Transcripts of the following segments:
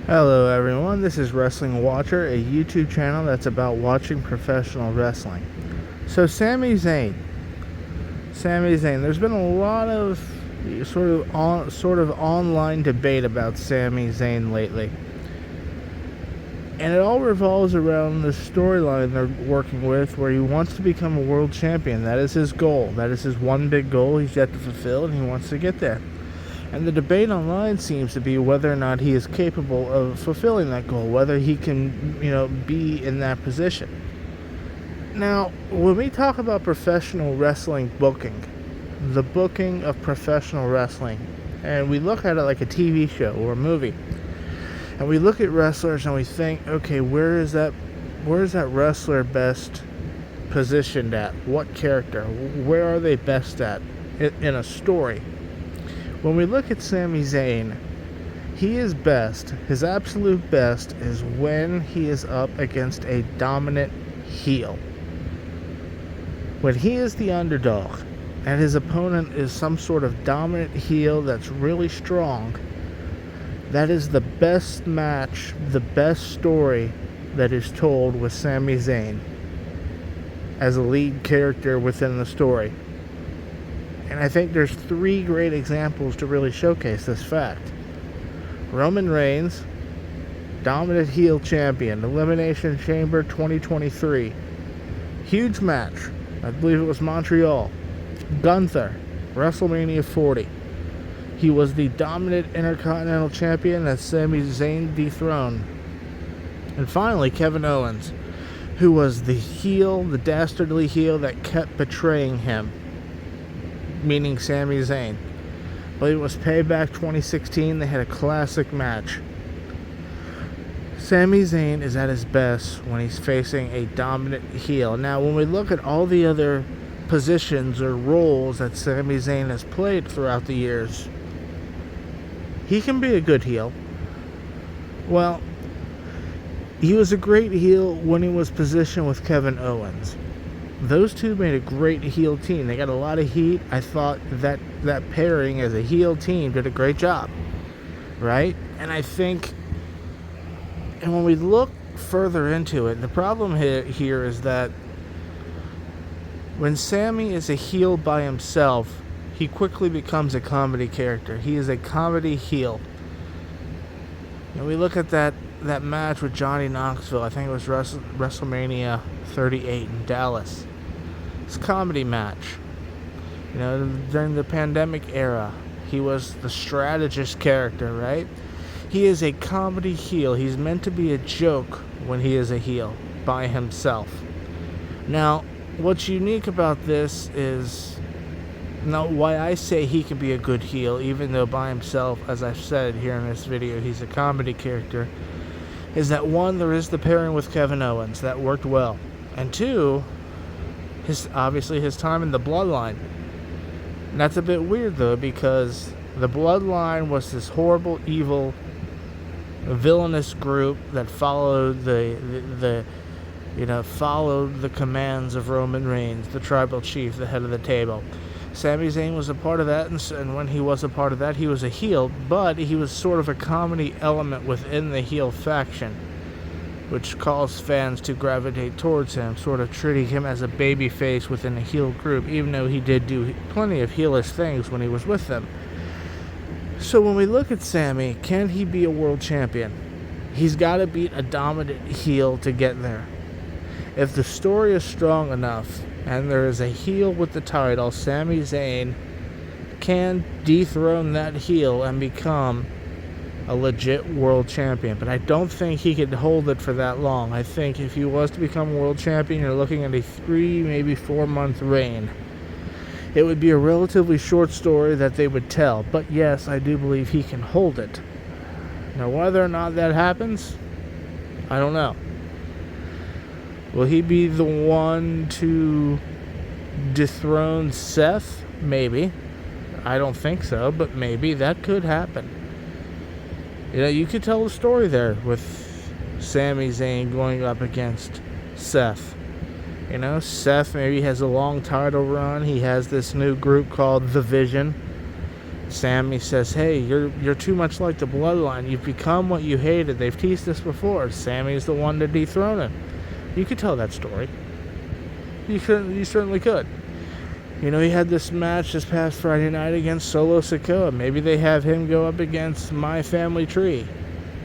Hello everyone, this is Wrestling Watcher, a YouTube channel that's about watching professional wrestling. So Sami Zayn, there's been a lot of sort of online debate about Sami Zayn lately. And it all revolves around the storyline they're working with where he wants to become a world champion. That is his goal. That is his one big goal he's yet to fulfill, and he wants to get there. And the debate online seems to be whether or not he is capable of fulfilling that goal, whether he can, be in that position. Now, when we talk about professional wrestling booking, the booking of professional wrestling, and we look at it like a TV show or a movie, and we look at wrestlers and we think, okay, where is that wrestler best positioned at? What character? Where are they best at in a story? When we look at Sami Zayn, he is best, his absolute best, is when he is up against a dominant heel. When he is the underdog, and his opponent is some sort of dominant heel that's really strong, that is the best match, the best story that is told with Sami Zayn as a lead character within the story. And I think there's three great examples to really showcase this fact. Roman Reigns, dominant heel champion, Elimination Chamber 2023. Huge match. I believe it was Montreal. Gunther, WrestleMania 40. He was the dominant Intercontinental Champion that Sami Zayn dethroned. And finally, Kevin Owens, who was the heel, the dastardly heel that kept betraying him, meaning Sami Zayn. But it was Payback 2016. They had a classic match. Sami Zayn is at his best when he's facing a dominant heel. Now, when we look at all the other positions or roles that Sami Zayn has played throughout the years, he can be a good heel. Well, he was a great heel when he was positioned with Kevin Owens. Those two made a great heel team. They got a lot of heat. I thought that pairing as a heel team did a great job, right? And I think, and when we look further into it, the problem here is that when Sami is a heel by himself, he quickly becomes a comedy character. He is a comedy heel. And we look at that match with Johnny Knoxville. I think it was WrestleMania 38 in Dallas. It's a comedy match. During the pandemic era, he was the strategist character, right? He is a comedy heel. He's meant to be a joke when he is a heel by himself. Now, what's unique about this is, now why I say he can be a good heel, even though by himself, as I've said here in this video, he's a comedy character, is that one, there is the pairing with Kevin Owens that worked well, and two, obviously his time in the Bloodline. And that's a bit weird though, because the Bloodline was this horrible, evil, villainous group that followed followed the commands of Roman Reigns, the tribal chief, the head of the table. Sami Zayn was a part of that, and when he was a part of that, he was a heel, but he was sort of a comedy element within the heel faction, which caused fans to gravitate towards him, sort of treating him as a baby face within a heel group, even though he did do plenty of heelish things when he was with them. So when we look at Sami, can he be a world champion? He's got to beat a dominant heel to get there. If the story is strong enough, and there is a heel with the title, Sami Zayn can dethrone that heel and become a legit world champion. But I don't think he could hold it for that long. I think if he was to become world champion, you're looking at a 3, maybe 4-month reign. It would be a relatively short story that they would tell. But yes, I do believe he can hold it. Now, whether or not that happens, I don't know. Will he be the one to dethrone Seth? Maybe. I don't think so, but maybe that could happen. You could tell a story there with Sami Zayn going up against Seth. Seth maybe has a long title run. He has this new group called The Vision. Sami says, hey, you're too much like the bloodline. You've become what you hated. They've teased this before. Sami's the one to dethrone him. You could tell that story. You certainly could. You know, he had this match this past Friday night against Solo Sikoa. Maybe they have him go up against My Family Tree,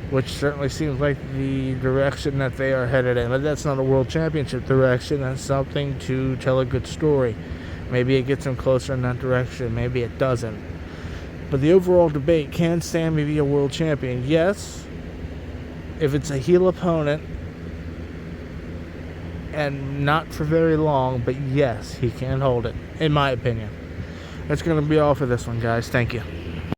which certainly seems like the direction that they are headed in. But that's not a world championship direction. That's something to tell a good story. Maybe it gets him closer in that direction. Maybe it doesn't. But the overall debate, can Sami be a world champion? Yes, if it's a heel opponent, and not for very long, but yes, he can hold it, in my opinion. That's going to be all for this one, guys. Thank you.